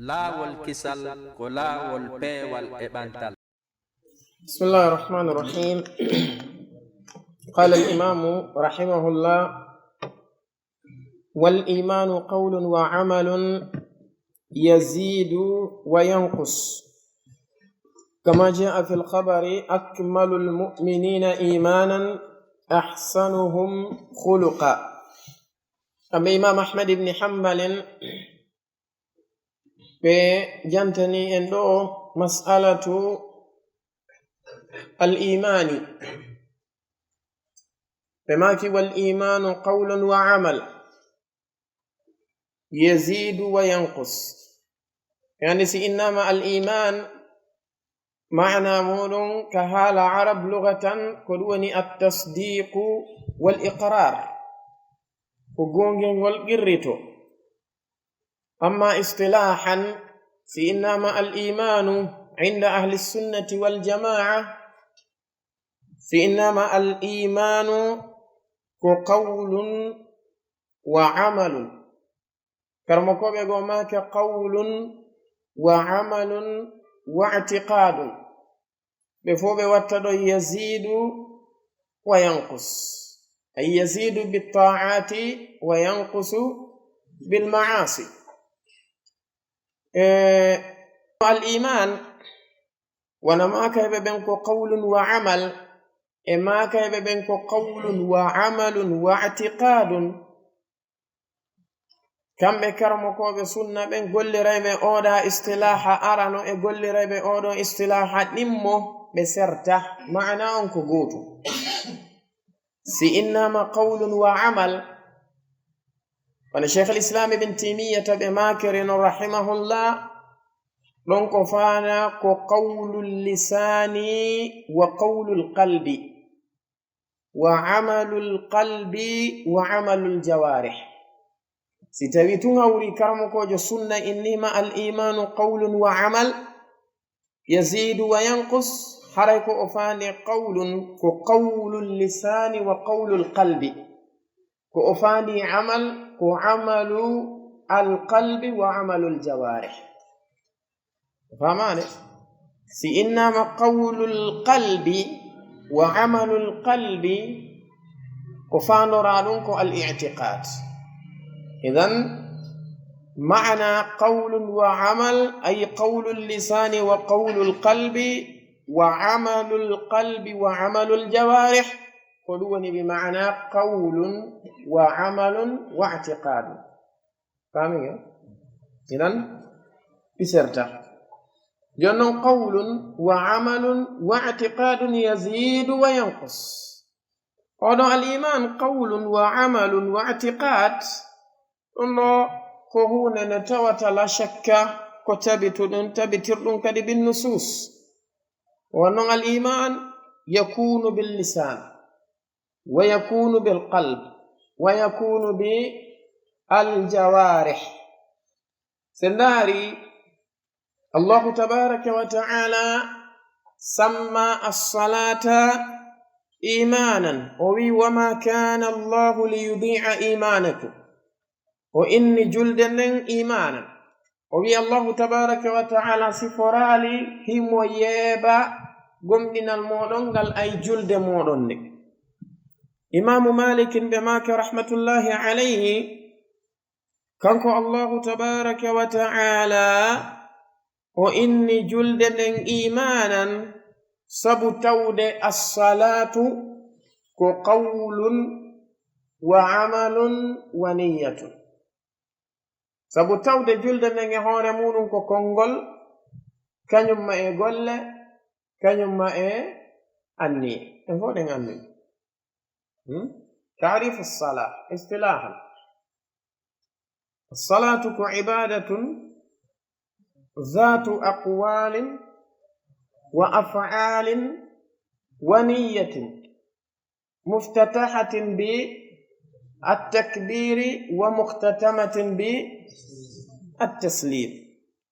laawol kisal ko laawol peewal e ɓantal. بسم الله الرحمن الرحيم. قال الإمام رحمه الله: والإيمان قول وعمل يزيد وينقص، كما جاء في الخبر: أكمل المؤمنين إيمانا أحسنهم خلقا. أما إمام أحمد بن حنبل بجنتني أنه مسألة الإيمان بماكي والإيمان قول وعمل يزيد وينقص. يعني إنما الإيمان معنى مول كهال عرب لغة كدوني التصديق والإقرار وقونجن والقريتو. أما اصطلاحا إنما الإيمان عند أهل السنة والجماعة إنما الإيمان كقول وعمل، كرمكو بيقول ماك قول وعمل واعتقاد، بفوق واتدو يزيد وينقص، أي يزيد بالطاعات وينقص بالمعاصي. الإيمان ونما كيف بينكو قول وعمل، إما كيف بينكو قول وعمل واعتقاد. كم بكرمكو بسنة بين قول ريبي أودا اصطلاح أرانو قول ريبي أودا اصطلاح نمو بسرته معنى أنكو قوتو. إنما قول وعمل. ونشيخ الإسلام ابن تيمية بماكر رحمه الله لنكو فانا قول اللسان وقول القلب وعمل القلب وعمل الجوارح. ستبيتون أولي كرمكو جسنة إنما الإيمان قول وعمل يزيد وينقص، حركو أفاني قول اللسان وقول القلب، كأفاني عمل كعمل القلب وعمل الجوارح. فهماني؟ إنما قول القلب وعمل القلب كفان رادونك الاعتقاد. إذن معنى قول وعمل أي قول اللسان وقول القلب وعمل القلب وعمل الجوارح، قلوني بمعنى قول وعمل واعتقاد. فهمين؟ إذن بسرته جنون قول وعمل واعتقاد يزيد وينقص. ودو الإيمان قول وعمل واعتقاد الله كهون نتوت لا شك كتبتر كدي بالنصوص. ونو الإيمان يكون باللسان ويكون بالقلب ويكون بالجوارح. سنداري الله تبارك وتعالى سمى الصلاة إيمانا، وما كان الله ليضيع إيمانكم وإن جلدنا إيمانا. الله تبارك وتعالى سفرالي هم ويبا قمنا المولون قال أي جلد مولون. إمام مالك بماك رحمة الله عليه كانكو الله تبارك وتعالى وإني جلد إيمانا سبتود الصلاة كقول وعمل ونية. سبتود جلد نهار مون كونغول كانيوم ما يقول كانيوم ما أني انفودين أني. تعريف الصلاة اصطلاحا: الصلاة كعبادة ذات أقوال وأفعال ونية مفتتحة بالتكبير ومختتمة بالتسليم.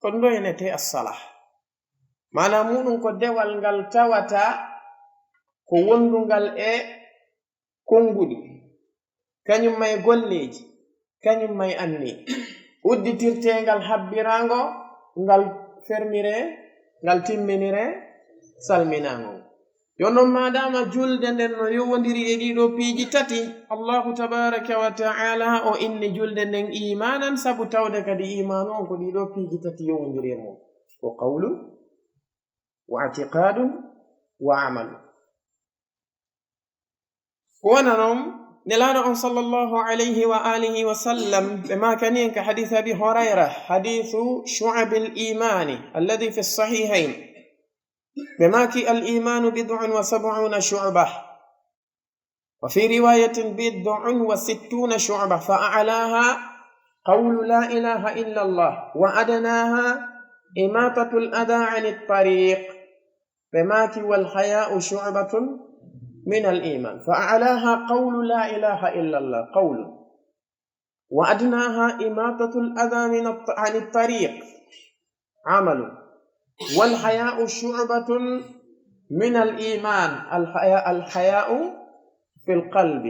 كندو ينتهي الصلاة معنى مونون كو ديوال نغال تاواتا كو وندو نغال كونغودي كانيوم ماي غوليجي كانيوم ماي أني udditirtengal habbirango ngal fermire ngal timminire salminago yo non madama julde nden no yowodiri e ɗiɗo piiji tati allahu tabaraka wa ta'ala o inni julde nden imanan sabu tawde kadi imanu on ko ɗiɗo piiji tati yowodiri e mum ko qawlu wa i'tiqadun wa amalu ko wona noon nelaɗo on sallallahu alayhi wa alihi wa sallam ɓe makani en ka hadith abi hurayra hadithu shu'ab al-imani alladhi fi as-sahihayn ɓe maki al-imanu bid'un wa sab'una shu'bah wa fi riwayatin bid'un wa sittuna shu'bah fa a'laha qawlu la ilaha illa Allah wa adnaha imatatu al-adha 'ani at-tariq ɓe maki wal haya'u shu'batun من الإيمان فأعلاها قول لا إله إلا الله قول وأدناها إماطة الأذى عن الطريق عمل والحياء شعبة من الإيمان الحياء في القلب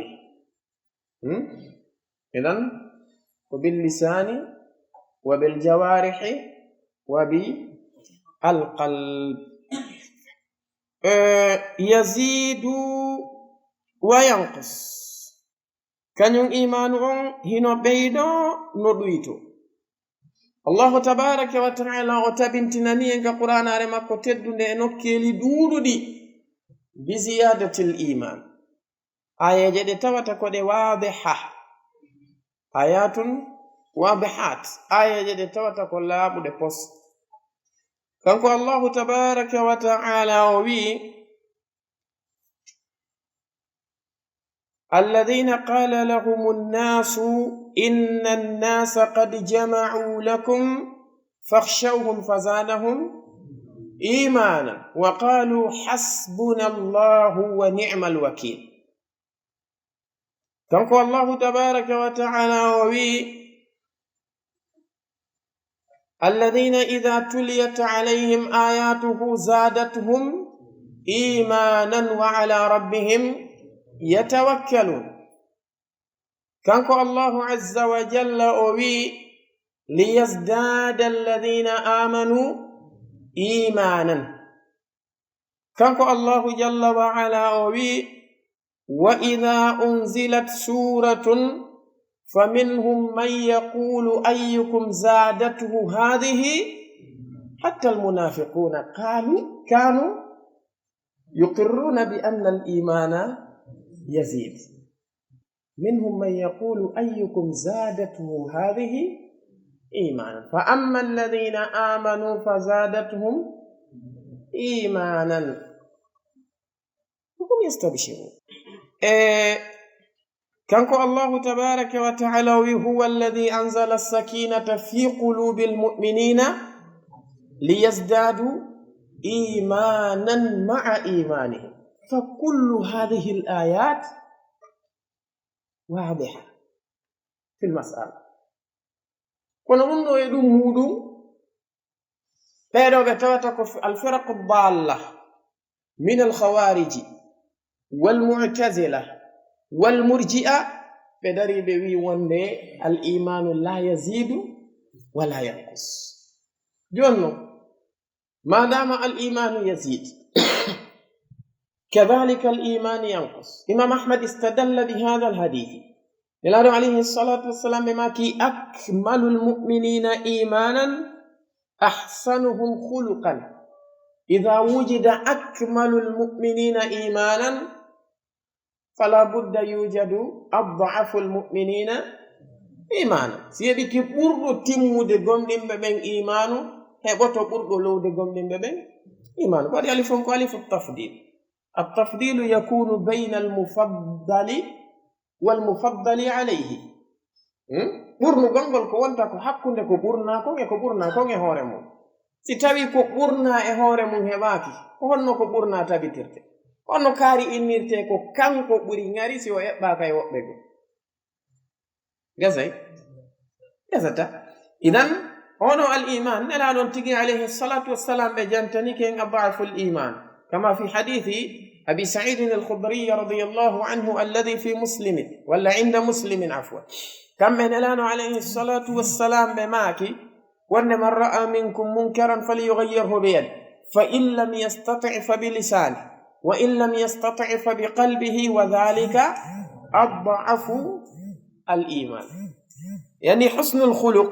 إذن وباللسان وبالجوارح وبالقلب يزيد وينقص كان إيمان هنا بيدو ندويتو الله تبارك وتعالى وتبنتناني إنك قرآن أرمك تدون نكيلي دودو دي بزيادة الإيمان آية جدي تواتكو دي واضحة آيات واضحات آية جدي تواتكو لابو دي بوست كان الله تبارك وتعالى وي الذين قال لهم الناس إن الناس قد جمعوا لكم فاخشوهم فزادهم إيمانا وقالوا حسبنا الله ونعم الوكيل كان الله تبارك وتعالى وي الذين إذا تليت عليهم آياته زادتهم إيمانا وعلى ربهم يتوكلون كانكو الله عز وجل أوي ليزداد الذين آمنوا إيمانا كانكو الله جل وعلا أوي وإذا أنزلت سورة فمنهم من يقول أيكم زادته هذه حتى المنافقون كانوا يقرون بأن الإيمان يزيد منهم من يقول أيكم زادته هذه إيمانا فأما الذين آمنوا فزادتهم إيمانا وهم يستبشرون كانكو الله تبارك وتعالى هو الذي أنزل السكينة في قلوب المؤمنين ليزدادوا إيمانا مع إيمانهم فكل هذه الآيات واضحة في المسألة ونظن يدوم هودوم فيدو بتواتك الفرق الضالة من الخوارج والمعتزلة والمرجئة بدري بوي وندي الإيمان لا يزيد ولا ينقص جونو ما دام الإيمان يزيد كذلك الإيمان ينقص إمام أحمد استدل بهذا الحديث قال عليه الصلاة والسلام بما كي أكمل المؤمنين إيمانا أحسنهم خلقا إذا وجد أكمل المؤمنين إيمانا فلا بد يوجد أضعف المؤمنين إيمانا سيدي كي بردو تيمو دي غمدين ببين إيمانو هبطو بردو لو دي غمدين ببين إيمانو بعد ألفون ألف التفضيل التفضيل يكون بين المفضل والمفضل عليه برنو غنغل كو وانتا كو حقنده كو برنا كو e hoore mum si tawi ko burna e hoore mum hebaaki honno ko burna tabitirte onno kaari innirte ko kanko ɓuri ngari si o eɓɓaka e woɓɓe go gasata idan ono al iman nelaɗon tigi alayhi salatu wassalam ɓe jantani ken ad'afu l iman kama fi hadithi abi saidin alkhudriy radiyallahu anhu alladhi fi muslimin walla inda muslimin afwan kamɓe nelaɗo alayhi salatu wassalam ɓe maaki وأن من رأى منكم منكرا فليغيره بيده فإن لم يستطع فبلسانه وإن لم يستطع فبقلبه وذلك أضعف الإيمان. يعني حسن الخلق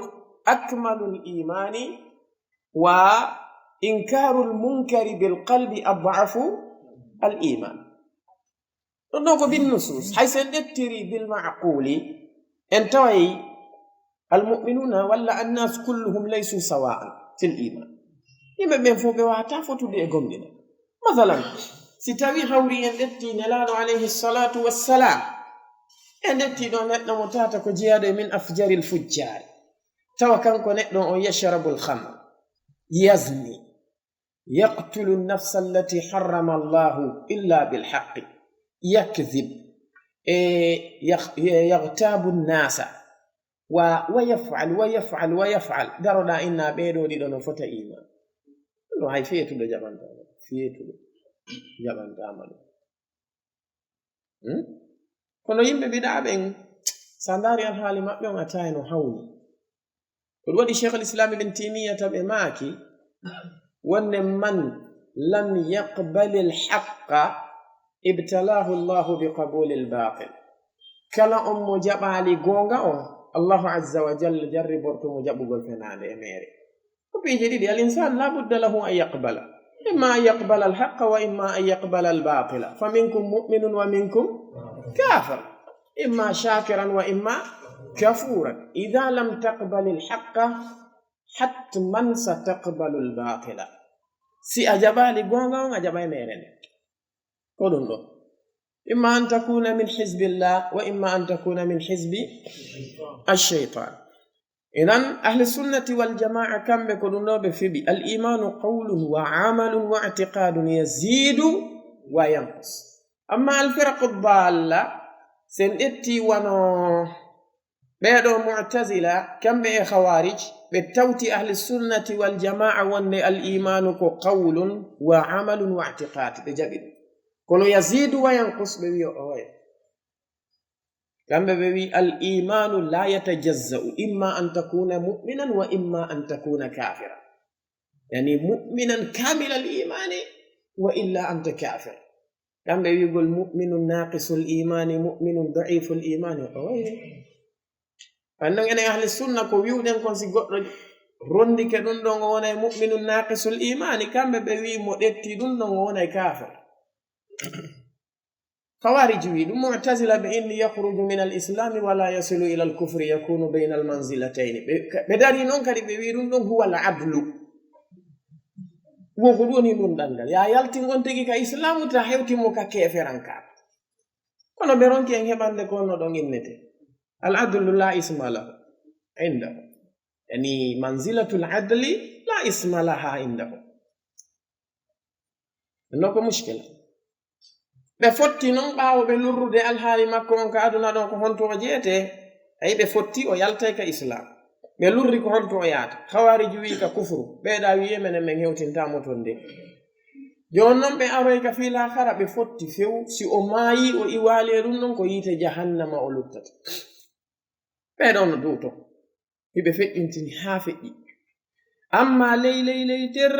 أكمل الإيمان، وإنكار المنكر بالقلب أضعف الإيمان. نقول بالنصوص حيث نبتري بالمعقول انتوي المؤمنون ولا الناس كلهم ليسوا سواء في الإيمان. إما بينفو بواتا فتو دي غمدنا. مثلا ستاوي هوري اندتي نلال عليه الصلاة والسلام اندتي دون نتنا متاتا كجيادة من أفجار الفجار توا كانكو نتنا يشرب الخمر يزني يقتل النفس التي حرم الله إلا بالحق يكذب يغتاب الناس ويفعل دارنا إنا بيدو دي دونو فتا إيمان لو هاي فيتو دو جبان تعمل kono yimbe bida ben sandari al hali mabbe on atayno hawni ko wadi Sheikh al-Islam ibn Taymiyyah tabe maki wanne man lam yaqbal al-haqq ibtalahu Allah biqabul al-batil kala ummu jabali gonga on Allah azza wa jalla jarriborto mo jabugol fenande e mere ko be jedi al-insan la budda lahu an yaqbala imma an yaqbala al-haqq wa imma an yaqbala al-batil faminkum mu'minun wa minkum كافر إما شاكرا وإما كفورا. إذا لم تقبل الحق حتما ستقبل الباطل. سي أجبالي قوانغا أجبالي ميرين قولون له إما أن تكون من حزب الله وإما أن تكون من حزب الشيطان. إذن أهل السنة والجماعة كم بيقولون له بفبي الإيمان قول وعمل واعتقاد يزيد وينقص. أما الفرق الضالة سنتي ونو بيدو معتزلة كم بي خوارج بالتوتي أهل السنة والجماعة وأن الإيمان قول وعمل واعتقاد بجبل كل يزيد وينقص بي أوي كم بي الإيمان لا يتجزأ إما أن تكون مؤمنا وإما أن تكون كافرا، يعني مؤمنا كامل الإيمان وإلا أنت كافر. كم يقول مؤمن ناقص الإيمان مؤمن ضعيف الإيمان أنه أنا أهل السنة كويودن كونسي روندي كدون دون وانا مؤمن ناقص الإيمان كم بيوي مؤتي دون دون وانا كافر. خوارج ويد معتزلة بإن يخرج من الإسلام ولا يصل إلى الكفر يكون بين المنزلتين بداري نون كدي بيوي دون هو العدل وغدوني من دندل يا يالتي نغنتي كا اسلام تا هيوتي مو كا كيفرانكا كونو بيرونكي ان هباندي كونو دون نيتي العدل لا اسم له عنده، يعني منزله العدل لا اسم لها عنده. نوكو مشكله بفوتي نون باو بلورودي الحالي ماكو كا ادنا دون كو هونتو جيتي اي بفوتي او يالتي كا اسلام be lurri ko honto yaata khawariji wi ka kufru be da wi yemene men hewtinta motonde jonnon be aroy ka fi la khara be fotti few si o mayi o iwale dum non ko yite jahannama o luttata be don duto be feddintini ha feddi. amma leyter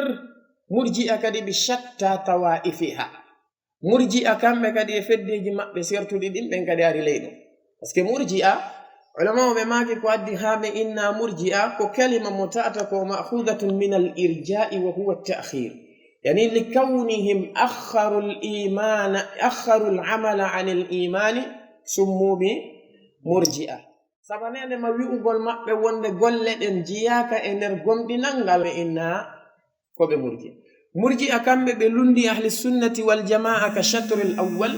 murji'a kadi bi shatta tawaifiha murji'a kambe kadi e feddeji mabbe sertudi dimbe kadi ari leydo parce que murji'a علماء بماكي كوادي هامي إنا مرجئة كلمة متأتك ومأخوذة من الإرجاء وهو التأخير، يعني لكونهم أخروا الإيمان أخروا العمل عن الإيمان سموا بمرجئة. سبحانه ما يقول ما بيوند قل لن جياك إنرجم بنانغال إنا كوب مرجئة كم بلندي أهل السنة والجماعة كشطر الأول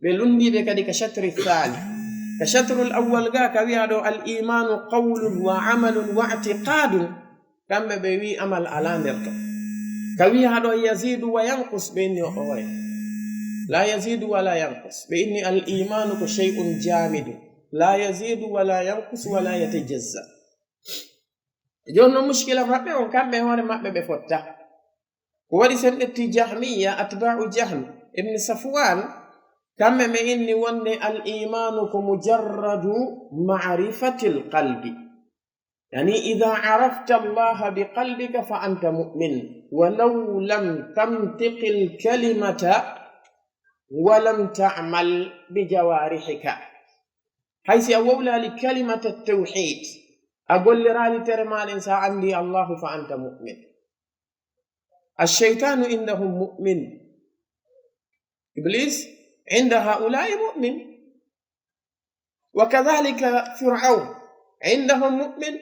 بلندي بكذا كشطر الثاني. كشطر الأول جاء كويادو الإيمان قول وعمل واعتقاد كم بيوي عمل على نرتو كويادو يزيد وينقص بيني وأوي لا يزيد ولا ينقص بإن الإيمان شيء جامد لا يزيد ولا ينقص ولا يتجزأ. جون مشكلة ربي وكم بيهون ما بفوتا ودي سنتي جهمية أتباع جهم ابن صفوان كم من إني وني الإيمان كمجرد معرفة القلب، يعني إذا عرفت الله بقلبك فأنت مؤمن ولو لم تنطق الكلمة ولم تعمل بجوارحك. حيث أولى لكلمة التوحيد أقول لرالي ترمان إنسان عندي الله فأنت مؤمن. الشيطان عندهم مؤمن، إبليس عند هؤلاء مؤمن، وكذلك فرعون عندهم مؤمن،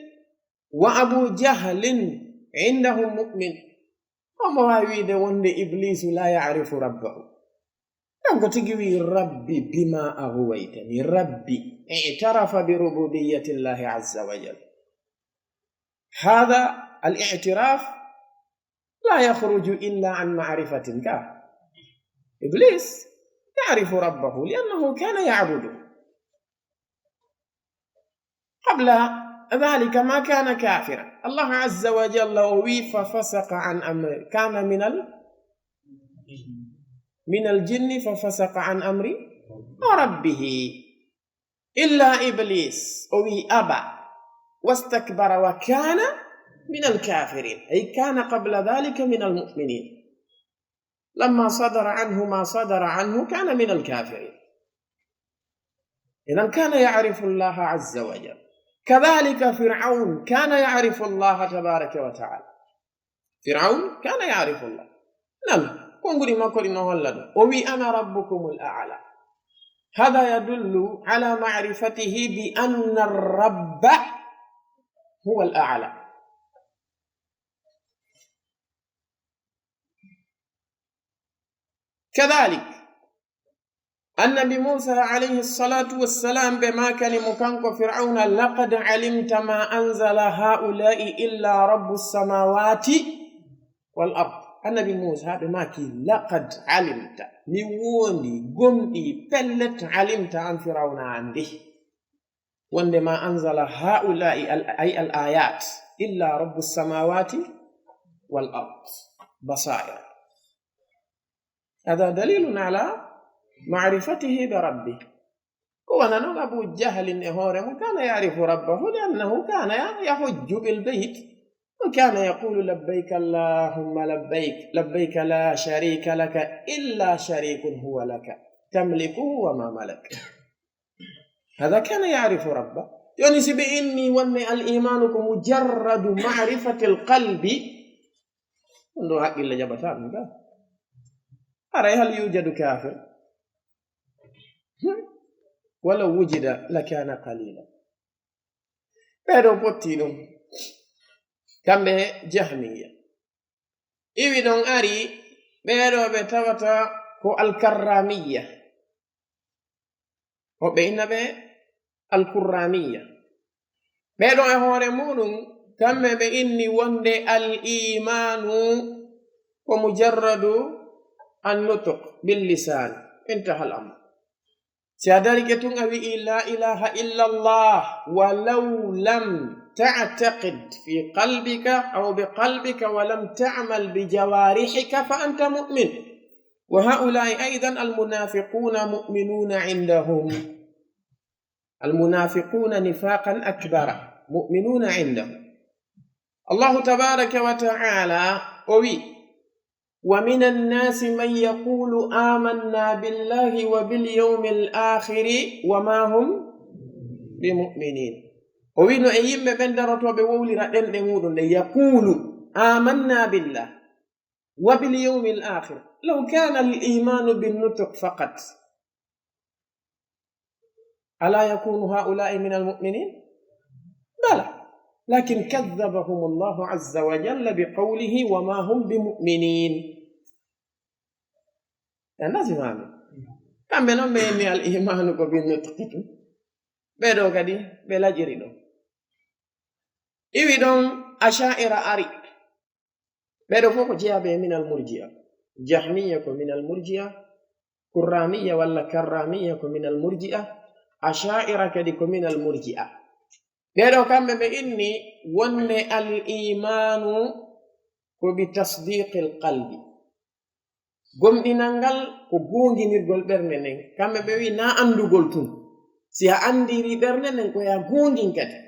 وأبو جهل عندهم مؤمن. وما يريد وند إبليس لا يعرف ربه. لم تجوي ربي بما أغويتني، ربي اعترف بربوبية الله عز وجل. هذا الاعتراف لا يخرج إلا عن معرفة الله. إبليس يعرف ربه لأنه كان يعبده قبل ذلك، ما كان كافرا. الله عز وجل ووي ففسق عن أمر، كان من الجن ففسق عن أمر ربه إلا إبليس ووي أبى واستكبر وكان من الكافرين، أي كان قبل ذلك من المؤمنين. لما صدر عنه ما صدر عنه كان من الكافرين. إذن كان يعرف الله عز وجل. كذلك فرعون كان يعرف الله تبارك وتعالى. فرعون كان يعرف الله. نعم كونغري ما كوري نهولد وي أنا ربكم الأعلى. هذا يدل على معرفته بأن الرب هو الأعلى. كذلك النبي موسى عليه الصلاة والسلام بما كلم كانك فرعون لقد علمت ما أنزل هؤلاء إلا رب السماوات والأرض. النبي موسى بما كي لقد علمت نيوني قمتي بلت علمت عن فرعون عنده وندما أنزل هؤلاء أي الآيات إلا رب السماوات والأرض بصائر. هذا دليل على معرفته بربه. ونحن أبو جهل النهار كان يعرف ربه لأنه كان يحج بالبيت وكان يقول لبيك اللهم لبيك لبيك لا شريك لك إلا شريك هو لك تملكه وما ملك. هذا كان يعرف ربه. يعني سبئني وأن الإيمان مجرد معرفة القلب. عنده حق إلا جبتان أرى هل يوجد كافر؟ ولو وجد لكان قليلا. بيرو بوتينو كامبه جهمية إيوي دون أري بيرو بتوتا كو الكرامية وبين به الكرامية بيرو هوري مونون كامبه بإني وندي الإيمان ومجرد النطق باللسان انتهى الأمر. سيادرك تنغوي لا إله إلا الله ولو لم تعتقد في قلبك أو بقلبك ولم تعمل بجوارحك فأنت مؤمن. وهؤلاء أيضا المنافقون مؤمنون عندهم. المنافقون نفاقا أكبر مؤمنون عندهم. الله تبارك وتعالى ومن الناس من يقول آمنا بالله وباليوم الآخر وما هم بمؤمنين. وينو أيام بندرتوا بقول ردن دمودن يقول آمنا بالله وباليوم الآخر. لو كان الإيمان بالنطق فقط ألا يكون هؤلاء من المؤمنين؟ بلى، لكن كذبهم الله عز وجل بقوله وما هم بمؤمنين. الناس فاهمين كم بينهم بين الإيمان بالنطق بدو كدي بلا جريدو إيوي دون أشاعرة أري بدو فوق جيابه من المرجئة، جهمية من المرجئة، كرامية ولا كرامية من المرجئة، أشاعرة كدي من المرجئة. بدو كم بإني ون الإيمان وبتصديق القلب. gom dinangal ko gonginirgol berne nen kambe be wi na andugol tun si a andiri berne nen ko ya gongin kadi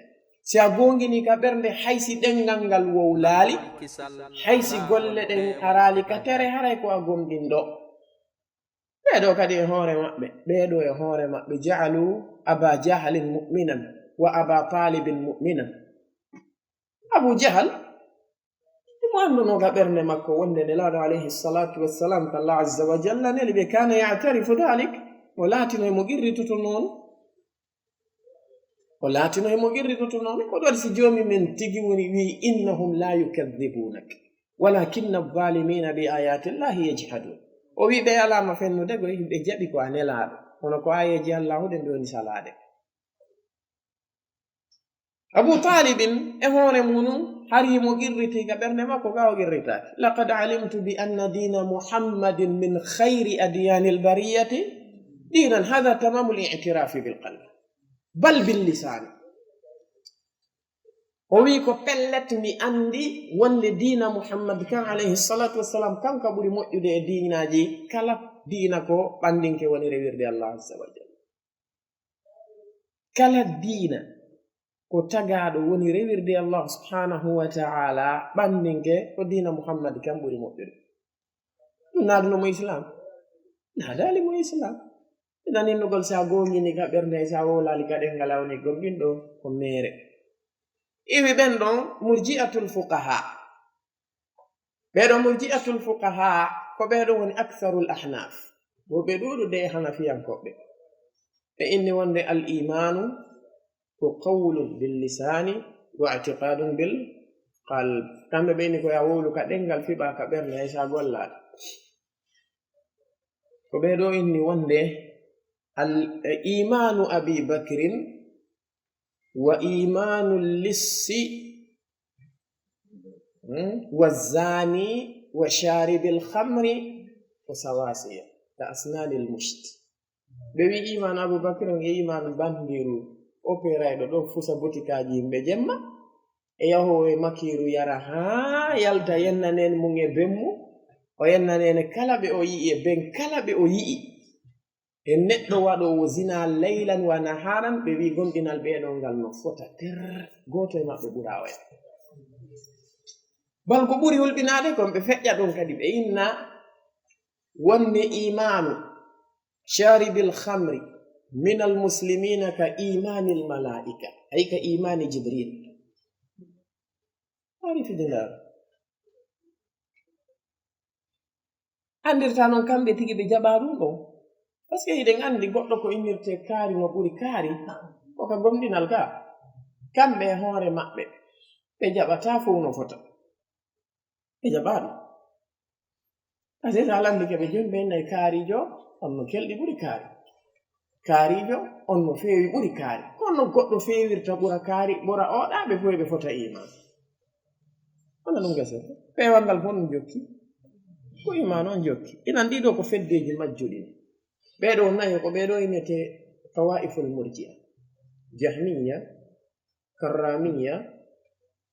si a gongini ka ɓernde haysi ɗengal ngal wowlaali haysi golle ɗen araali ka tere haray ko a gomɗin ɗo ɓeeɗo kadi e hoore maɓɓe ɓeeɗo e hoore maɓɓe ja'alu aba jahalin mu'minan wa aba talibin mu'minan abu jahal mo andunoga ɓernde makko wonde nelaaɗo alayhi salatu wassalam ko allah azza wa jalla neli ɓe kana ya'tarifu dalik o laatino emo girritoto noon o laatino emo girritoto noon ko ɗon si joomi men tigi woni wi innahum la yukadibunak walakinna adh-dhalimina bi ayati llahi yajhadun o wi ɓe alama fennude go yimɓe jaɓi ko a nelaaɗo hono ko ayeji allahu ɗen ɗo woni salaade abu talibin e hoore munum harimo girriti ga ɓernde makko ga o girritaaki laqad alimtu bi anna dina muhammadin min khayri adyani albariyati dinan hada tamamu al-i'tirafi bilqalbi bal billisani o wi ko pellet mi andi wonde diina muhammad kan alayhi salatu wassalam kanka ɓuri moƴƴude e diinaji kala diina ko ɓandinke woni rewirde allah azza wa jalla kala diina ko tagaɗo woni rewirde allah subhanahu wa ta'ala ɓandinke ko diina muhammad kan ɓuri moƴƴude ɗum naaduno mo islam naadali mo islam inan innugol sa gongini ka ɓernde sa wowlali ka ɗengal awni gomɗin ɗo ko mere iwi ɓen ɗon murji'atul fuqaha ɓeɗo murji'atul fuqaha ko ɓeɗo woni aktharul ahnaf woɓe ɗuɗude e hanafiyankoɓe ɓe inni wonde al imanu ko qawlun bil lisani wa i'tiqadun bil qalb kamɓe ɓe inni ko ya wowlu ka ɗengal fiɓa ka ɓernde hay sa gollaɗe ko ɓeɗo inni wonde al imanu abi bakrin wa imanu lissi wa zani wa sharibil khamri ko sawasiya ka asnanil musht ɓe wi imanu aboubacre on e imanu bandiru opérayɗo ɗo fusa botikaji yimɓe jemma e yahowo e makiru yara ha yalta yennanen mum e bemmu o yennanene kala ɓe o yi'i e ben kala ɓe o yi'i e neɗɗo waɗowo zina leylan wa naharan ɓe wi gomɗinal ɓeɗo ngal no fota ter goto e maɓɓe ɓura oya bal ko ɓuri hulɓinade kon ɓe feƴƴa ɗum kadi ɓe inna wonde imanu sharibil khamri min al muslimina ka imani al malaika ay ka imani jibril ari fidindar andirta noon kamɓe tigi ɓe jaɓa ɗum ɗo par ce que hiɗen andi goɗɗo ko innirte kaari no ɓuri kaari koka gomɗinal ka kamɓe hoore maɓɓe ɓe jaɓata fof no fota ɓe jaɓa ɗum ase sa landike ɓe joni ɓe nayi kaarijo on no kelɗi ɓuri kaari kaarijo on no feewi ɓuri kaari kono goɗɗo feewirta ɓura kaari ɓura oɗaɓe fof ɓe fota iman wona ɗum gasete pewal fof ɗum jokki ko iman on jokki inan ɗiɗo ko feddeji majjuɗi ɓeɗo nayi ko ɓeɗo innete tawaiful murji'a jahmiya karramiya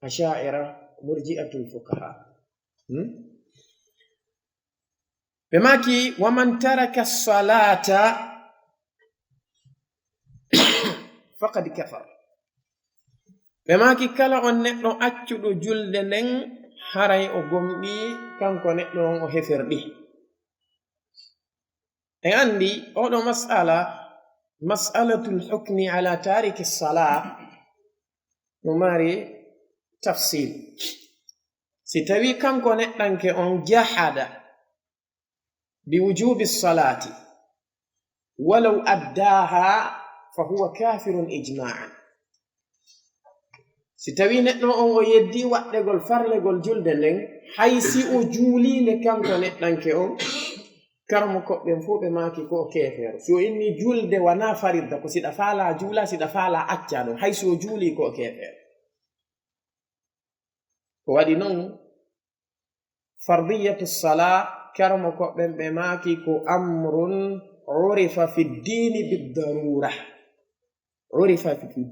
asha'ira murji'atul fuqaha ɓe maki waman taraka salata faqad kafar ɓe maki kala on neɗɗo accuɗo julde nden haray o gomɗi kanko neɗɗo on o heferɗi en andi oɗo mas'alatul hukmi ala tariki salah no mari tafsil si tawi kanko neɗɗanke on jahada bi wujubi salati walaw addaha fa huwa kafirun ijma'an si tawi neɗɗo on o yeddi waɗdegol farlegol julde nden haysi o juulinde kanko neɗɗanke on karmo koɓɓen fuu ɓe maaki ko o keefeero si o inni julde wana faridda ko siɗa faala juula siɗa faala acca ɗum haysi o juuli ko o keefeero ko waɗi noon fardiyatu sala karmo koɓɓen ɓe maaki ko amrun urifa fi ddini biddarura urifa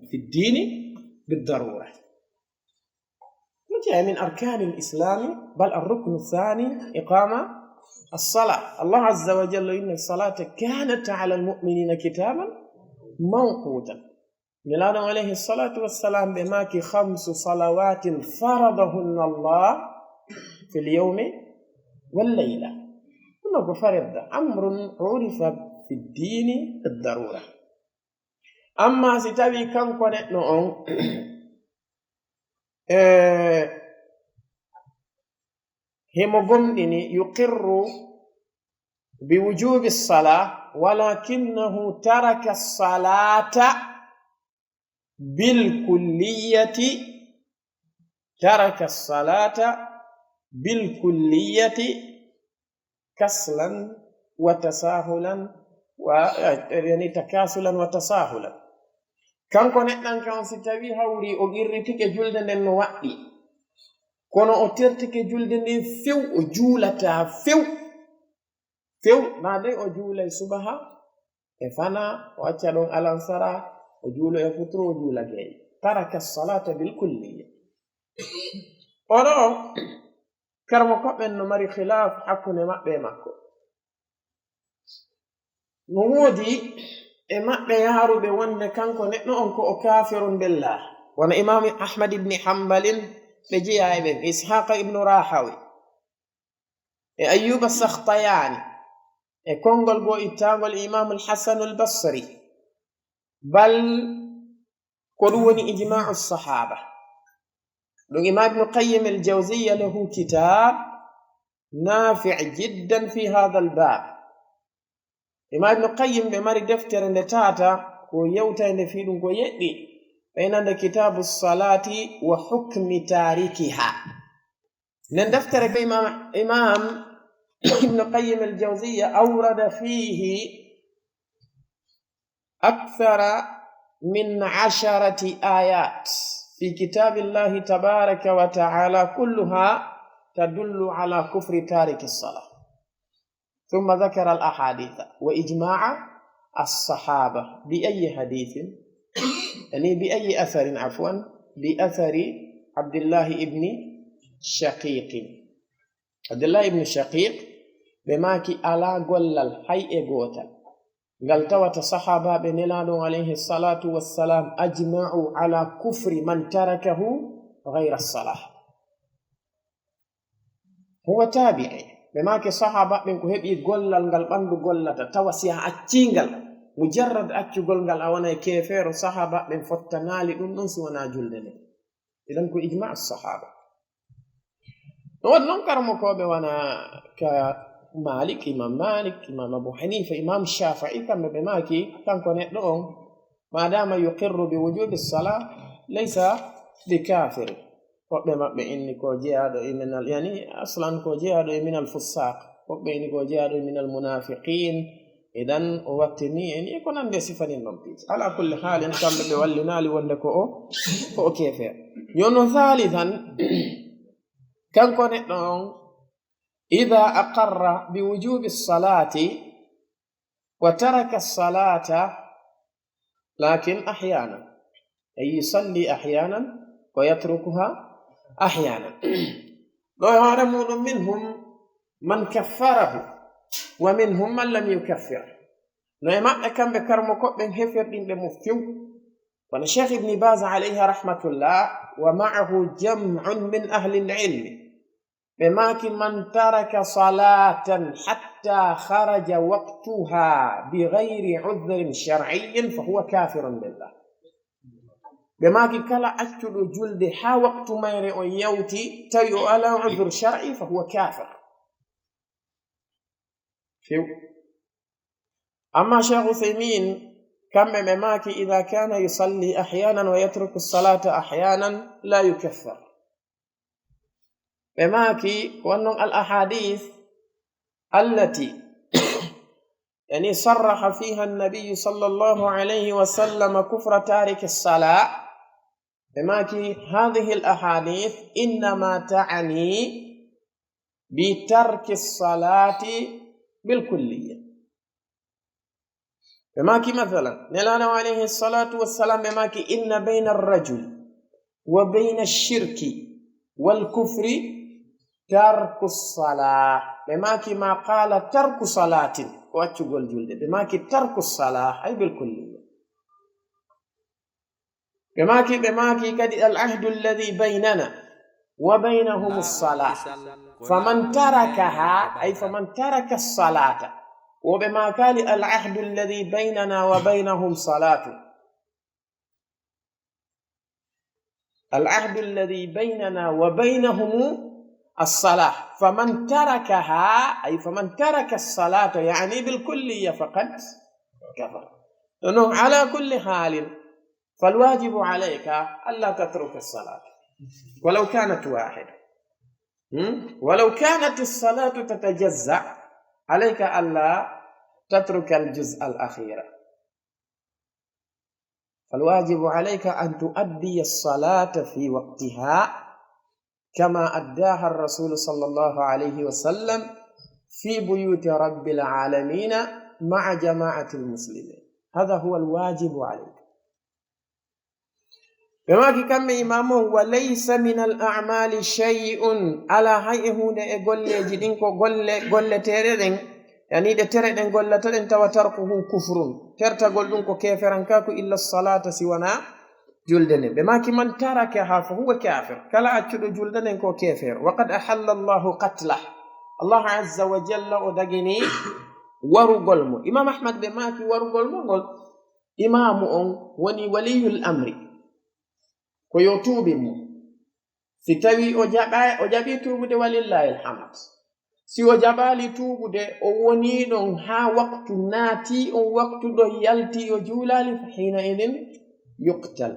fi ddini بالضرورة وجاء من أركان الإسلام بل الركن الثاني إقامة الصلاة الله عز وجل إن الصلاة كانت على المؤمنين كتابا موقوتا نلاد عليه الصلاة والسلام بماكي 5 صلوات فرضهن الله في اليوم والليلة. إنه فرض أمر عرف في الدين بالضرورة. أما ستابي كان كونت نؤون هم قمدني يقر بوجوب الصلاة ولكنه ترك الصلاة بالكلية، ترك الصلاة بالكلية كسلا وتساهلا يعني تكاسلا وتساهلا. كان كونتان كان ستاوي هوري او غيرتيكي جولد ندن وادي kono o tertike julde nden few o juulata few na dai o juulay subaha e fana o acca ɗon alansara o juulo e futuro o juula geeƴe. taraka salata bil kulliyya. oɗo karmo koɓɓen no mari khilaf hakkunde maɓɓe e makko. no woodi e maɓɓe yaaruɓe wonde kanko neɗɗo on ko o kafirun billah. wona imam ahmad ibni hambalin ɓe jeeya e ɓen ishaqa ibnu rahawi e ayyuba sakhtayani e konngol goo ittangol imam alhasanu albasri, bal ko ɗum woni ijma'u sahaba. ɗum imam ibnu qayyim aljawziya lahu kitab nafi' jiddan fi hadha albab. imam ibnu qayyim ɓe mari deftere nde tata ko yewtande fi ɗum ko yeɗɗi ɓeynande kitabu salati wa hukmi tarikiha. nden deftere ko imam ibnu qayyim aljawziya awrada fihi akthara min 10 ayat fi kitabillahi tabaraka wa ta'ala kulluha tadullu ala kufri tariki الصلاة. ثم ذكر الأحاديث وإجماع الصحابة بأي حديث يعني بأي أثر عفوا بأثر عبد الله ابن شقيق. عبد الله ابن شقيق بماكي على قلل هيئ قوتل قال توت صحابة بنلاد عليه الصلاة والسلام أجمعوا على كفر من تركه غير الصلاة. هو تابعي بماكي صحابة من كهبي قلل قال بندو قلة توسيها أتشينغل mujarrad accugol ngal a wonay kefeero sahaba ɓen fottanaali ɗum ɗon si wona julde nde. idan ko ijma' sahaba. no waɗi noon karmokoɓe wona ka malik, imam abu hanifa, imam shafi'i kamɓe ɓe maaki kanko neɗɗo on madama yuqirru bi wujubi sala laysa bi kafir. woɓɓe maɓɓe inni ko jeyaɗo e minal yani aslan ko jeyaɗo e minal fussaq, woɓɓe inni ko jeyaɗo e minal munafiqin. idan o wattini en e ko nande sifanin non piiji. ala kulli halin kamɓe ɓe wallinali wonde ko o kefeer. yono thalithan kanko neɗɗo on ida aqarra bi wujubi salati wa taraka salata lakin ahyanan ay yusalli ahyanan wa yatrukuha ahyanan. ɗo e hoore muɗum minhum man kaffarahu wa minhum man lam yukaffir. no e maɓɓe kamɓe karmo koɓɓen hefirɗinɓe mo few kono cheikh ibni baz alayhi rahmatullah wa ma'ahu jam'un min ahli lilmi ɓe maaki man taraka salatan hatta kharaja waqtuha bigayri udhrin shar'iyyin fa huwa kafirun billah. ɓe maaki kala accuɗo julde ha waqtu mayre o yawti tawi o ala udhr shar'i fa huwa kafir. أما شيخ عثيمين كم مماك إذا كان يصلي أحيانا ويترك الصلاة أحيانا لا يكفر. مماك وأن الأحاديث التي يعني صرح فيها النبي صلى الله عليه وسلم كفر تارك الصلاة، مماك هذه الأحاديث إنما تعني بترك الصلاة بالكلية. بماكي مثلا نلانا عليه الصلاة والسلام بماكي إن بين الرجل وبين الشرك والكفر ترك الصلاة. بماكي ما قال ترك صلاة واتشغل جلد بماكي ترك الصلاة أي بالكلية. بماكي كدي العهد الذي بيننا وبينهم الصلاة فمن تركها أي فمن ترك الصلاة وبما كان العهد الذي بيننا وبينهم صلاة العهد الذي بيننا وبينهم الصلاة فمن تركها أي فمن ترك الصلاة يعني بالكلية فقد كفر. إنه على كل حال فالواجب عليك ألا تترك الصلاة ولو كانت واحدة، ولو كانت الصلاة تتجزأ عليك ألا تترك الجزء الأخير. فالواجب عليك أن تؤدي الصلاة في وقتها كما أداها الرسول صلى الله عليه وسلم في بيوت رب العالمين مع جماعة المسلمين. هذا هو الواجب عليك. بما كم إمامه وليس من الأعمال شيء على هيئه نقول جدين قول تيرين يعني ده تيرين قول تيرين وتركه كفر ترتا قول كافرا كاكو إلا الصلاة سوانا جلدن بما من تركها فهو كافر كلا أكد جلدن كو كافر وقد أحل الله قتله. الله عز وجل أدقني ورقلم إمام أحمد بما كي ورقلم قل إمام وني ولي الأمر ko yo tuubi mo si tawi o jaɓi tuubude walillahi alhamd. Si o jaɓali tuubude o woni ɗon ha waktu naati on waktu ɗo yalti o juulali fa hina idin yuqtal.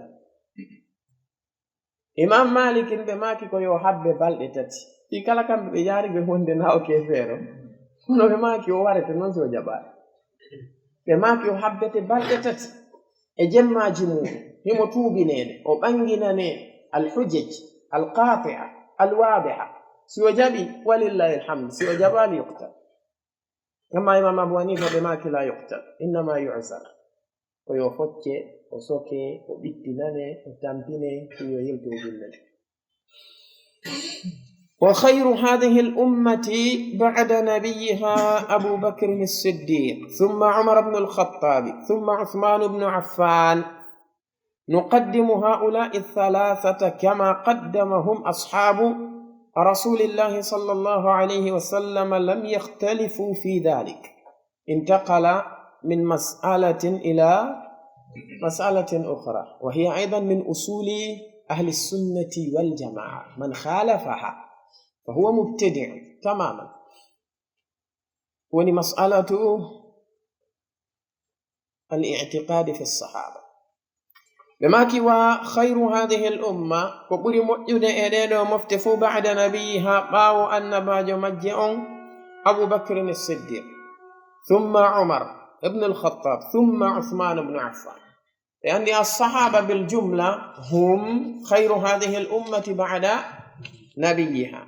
Imam Malik ɓe maki ko yo habbe balɗe tati ɗi kala kamɓe ɓe yaari ɓe honde na o kefeero kono ɓe maki o warete noon si o jaɓali ɓe maki o habbete balɗe tati e jemmaji muɗum himo tuubinede o ɓanginane alhujaj alqati'a alwadiha. Si o jaɓi walillahi alhamd, si o jaɓali yuqtal. Amma Imam Abu Hanifa ɓe maki la yuqtal innama yu'zar ko yo focce o soke o ɓittinane o tampine ko yo yilto jullede. وخير هذه الأمة بعد نبيها أبو بكر الصديق ثم عمر بن الخطاب ثم عثمان بن عفان. نقدم هؤلاء الثلاثة كما قدمهم أصحاب رسول الله صلى الله عليه وسلم لم يختلفوا في ذلك. انتقل من مسألة إلى مسألة أخرى وهي أيضا من أصول أهل السنة والجماعة. من خالفها فهو مبتدع تماما. ولمسألة الاعتقاد في الصحابة بماكي وخير هذه الأمة وقل مؤيد إليه ومفتفو بعد نبيها باو أن باجو مجئون أبو بكر الصديق ثم عمر ابن الخطاب ثم عثمان بن عفان، لأن الصحابة بالجملة هم خير هذه الأمة بعد نبيها.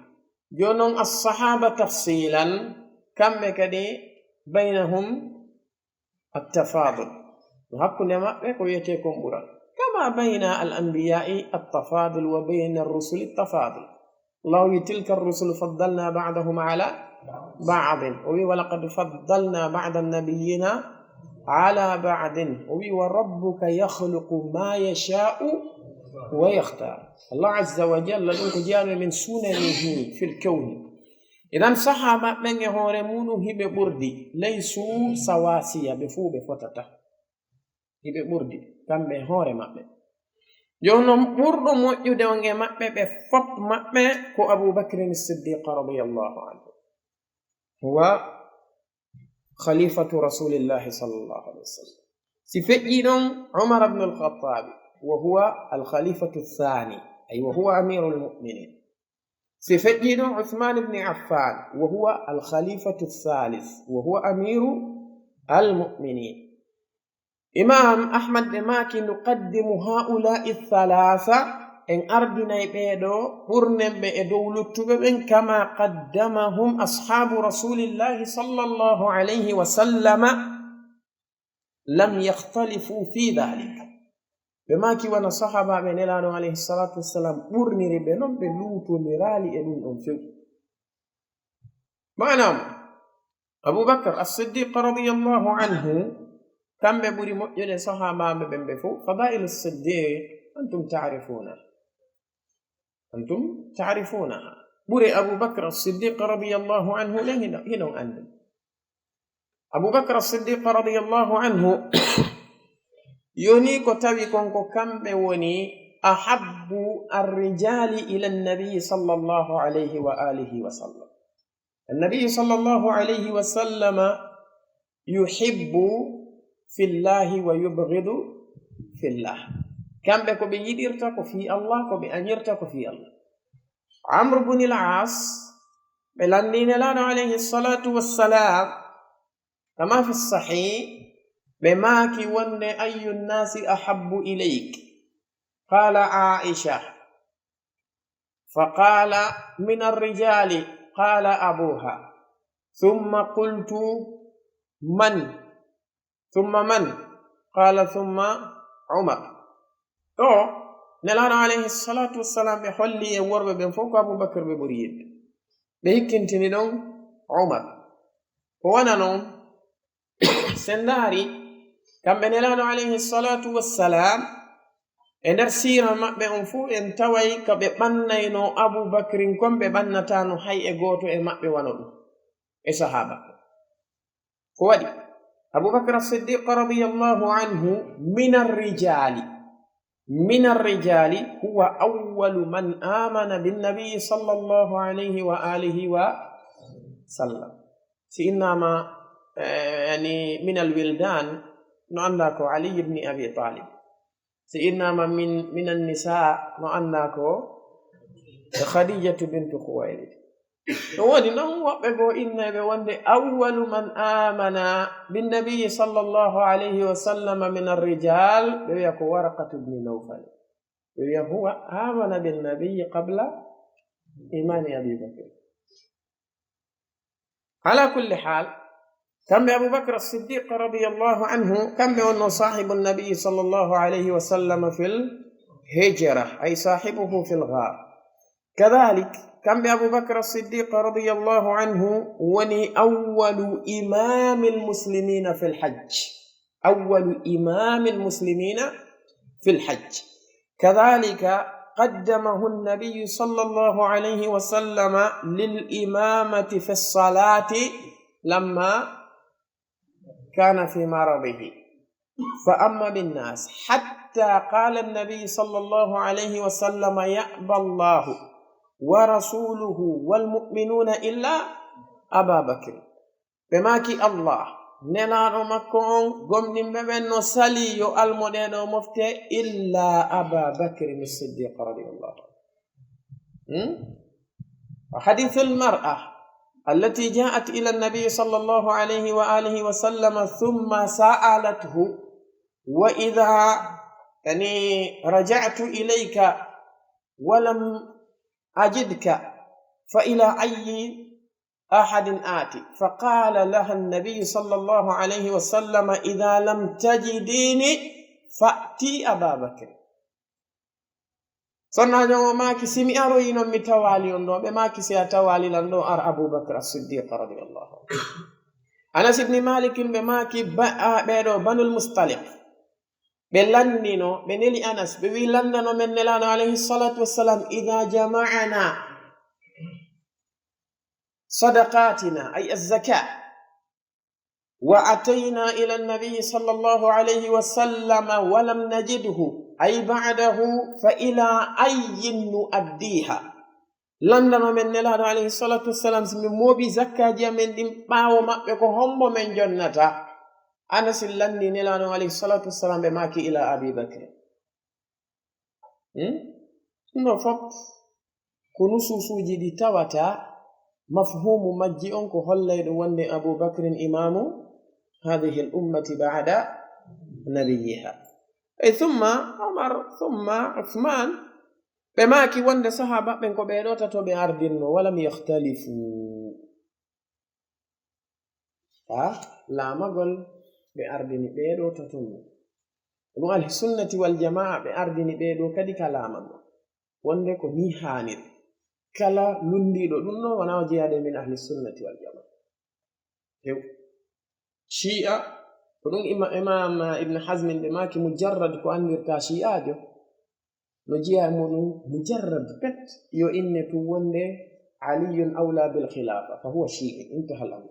جونون الصحابة تفصيلا كم كدي بينهم التفاضل وحق نما يتيكم برا كما بين الأنبياء التفاضل وبين الرسل التفاضل. الله تلك الرسل فضلنا بعضهم على بعض ولقد فضلنا بعض النبيين على بعض وربك يخلق ما يشاء ويختار. الله عز وجل لنك جعل من سننه في الكون. إذن صحابة من يهورمون هبه بردي ليسوا سواسية بفو بفتته هبه بردي كم بهور مأبه جونم برد مؤيد ونجي مأبه بفط مأبه كو أبو بكر الصديق رضي الله عنه هو خليفة رسول الله صلى الله عليه وسلم. سفجين عمر بن الخطاب وهو الخليفة الثاني أي وهو أمير المؤمنين. سفجين عثمان بن عفان وهو الخليفة الثالث وهو أمير المؤمنين. إمام أحمد ماكي نقدم هؤلاء الثلاثة إن أردنا بيدو برنم بيدو لتبين كما قدمهم أصحاب رسول الله صلى الله عليه وسلم لم يختلفوا في ذلك. بماكي وانا صحابة من الله عليه الصلاة والسلام برني ربنم بلوتو نرالي إلون أنفو. معنى أبو بكر الصديق رضي الله عنه كم ببري مؤجل صحابة ببنبفو. فضائل الصديق أنتم تعرفونها بري أبو بكر الصديق رضي الله عنه هنا أنتم أبو بكر الصديق رضي الله عنه يوني كتابي كونكو كم بوني أحب الرجال إلى النبي صلى الله عليه وآله وسلم. النبي صلى الله عليه وسلم يحب في الله ويبغض في الله. كم بكو بيديرتكو في الله كو بأنيرتكو في الله. عمرو بن العاص بلندين لنا عليه الصلاة والسلام كما في الصحيح بماكي ون أي الناس أحب إليك؟ قال عائشة. فقال من الرجال قال أبوها. ثم قلت من؟ ثم من؟ قال ثم عمر. نلانا عليه الصلاة والسلام بحولي يورب بن فوق أبو بكر ببريد بهكنتني نون عمر وانا نون سنداري كم بنلانا عليه الصلاة والسلام ender sira mabbe on fu en taway ka be bannayno Abu Bakrin kombe bannatano hay e goto e mabbe wanodo e sahaba ko wadi Abu Bakr as-Siddiq radiyallahu anhu min ar-rijali huwa awwalu man amana bin nabiy sallallahu alayhi wa alihi wa sallam. Inma yani min al-wildan no andako Ali ibn Abi Talib. إنما من النساء نعناكو خديجة بنت خويلد. ودي نو وبغو إن بوند أول من آمن بالنبي صلى الله عليه وسلم من الرجال بيكو ورقة بن نوفل. هو آمن بالنبي قبل إيمان أبي بكر. على كل حال كم أبو بكر الصديق رضي الله عنه كم أنه صاحب النبي صلى الله عليه وسلم في الهجرة أي صاحبه في الغار. كذلك كم أبو بكر الصديق رضي الله عنه وني أول إمام المسلمين في الحج. أول إمام المسلمين في الحج. كذلك قدمه النبي صلى الله عليه وسلم للإمامة في الصلاة لما كان في مرضه فأما بالناس حتى قال النبي صلى الله عليه وسلم يأبى الله ورسوله والمؤمنون إلا أبا بكر. بماكي الله نلانو مكون قمن ببنو سلي المدين مفتي إلا أبا بكر الصديق رضي الله عنه. وحديث المرأة التي جاءت إلى النبي صلى الله عليه وآله وسلم ثم سألته وإذا يعني رجعت إليك ولم أجدك فإلى أي أحد آتي؟ فقال لها النبي صلى الله عليه وسلم إذا لم تجديني فأتي أبا بكر. صنع جو ماكي سمي أروينو متوالي ونو بماكي سيتوالي لندو أبو بكر الصديق رضي الله عنه. أنس بن مالك بماكي بيدو بنو المصطلق بلندنو بنيلي أنس بوي لندنو من نلان عليه الصلاة والسلام إذا جمعنا صدقاتنا أي الزكاة وأتينا إلى النبي صلى الله عليه وسلم ولم نجده أي بعده فإلى أي نؤديها لندن من نلان عليه الصلاة والسلام سمي موبي زكاة جامن دم باو مأبكو هم من جنة أنس لندن نلان عليه الصلاة والسلام بماكي إلى أبي بكر. نفط كنوسو سوجي دي تاوتا مفهوم مجي أنكو هلّي وند أبو بكر إمام هذه الأمة بعد نبيها. أي ثم عمر ثم عثمان بماكي وند صحابة بنكو بيروتا تو بأردن ولم يختلفوا. لا مقل بأردن بيروتا تو نقول السنة والجماعة بأردن بيرو كدي كلاما وند كو نيهانير كلا لندي دو دونو وانا جيادة من أهل السنة والجماعة. شيعة كنون إمام ابن حزم بماكي مجرد كو أنير تا شيعة جو نجيها مجرد بت يو إن تونده علي أولى بالخلافة فهو شيعي انتهى الأمر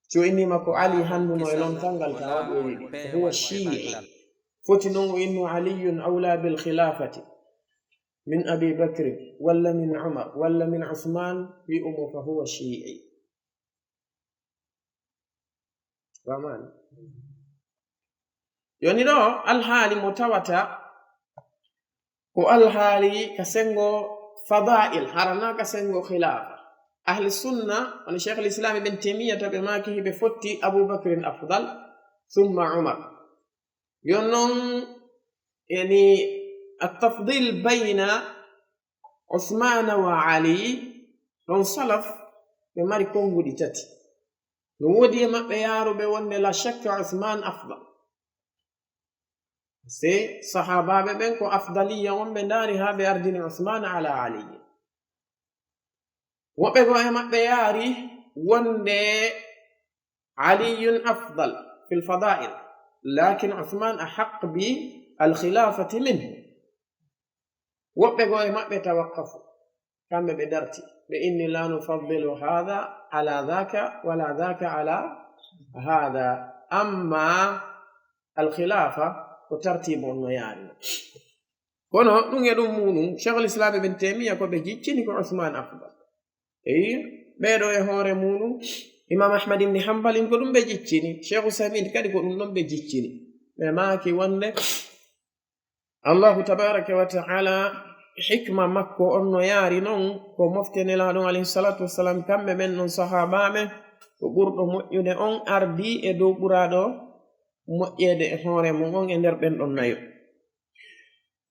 شو إني ماكو علي هندو نويلون تنغل كاوبو فهو شيعي فتنو إنه علي أولى بالخلافة من أبي بكر ولا من عمر ولا من عثمان في أمه فهو شيعي فمان يوني دو الحالي متوتا والحالي كسنغو فضائل هرنا كسنغو خلافة أهل السنة والشيخ الإسلام ابن تيمية بماكه بفتي أبو بكر أفضل ثم عمر يونون يعني التفضيل بين عثمان وعلي انصلف بماري كونغو دي تاتي نودي ما بيارو بيون لا شك عثمان أفضل سي صحابة بينكو أفضلية ومبنارها بأردن عثمان على علي وبيقوا ما بياري وندي علي أفضل في الفضائل لكن عثمان أحق بالخلافة منه وبيقوا ما بيتوقفوا كم بدرتي بإني لا نفضل هذا على ذاك ولا ذاك على هذا أما الخلافة وترتيب النيان كونو دون يدوم مونو شيخ الإسلام ابن تيمية كو بيجيتشيني كو عثمان أفضل بيدو يهور مونو إمام أحمد بن حنبل كو دون بيجيتشيني شيخ سامين كادي كو دون بيجيتشيني ماكي وند الله تبارك وتعالى حكمة مكو أنو ياري نون كو مفتن الله عليه الصلاة والسلام كم من نون صحابامه وبردو مؤيد أن أردي إدو برادو moƴƴede e hoore mum on e nder ɓen ɗon nayo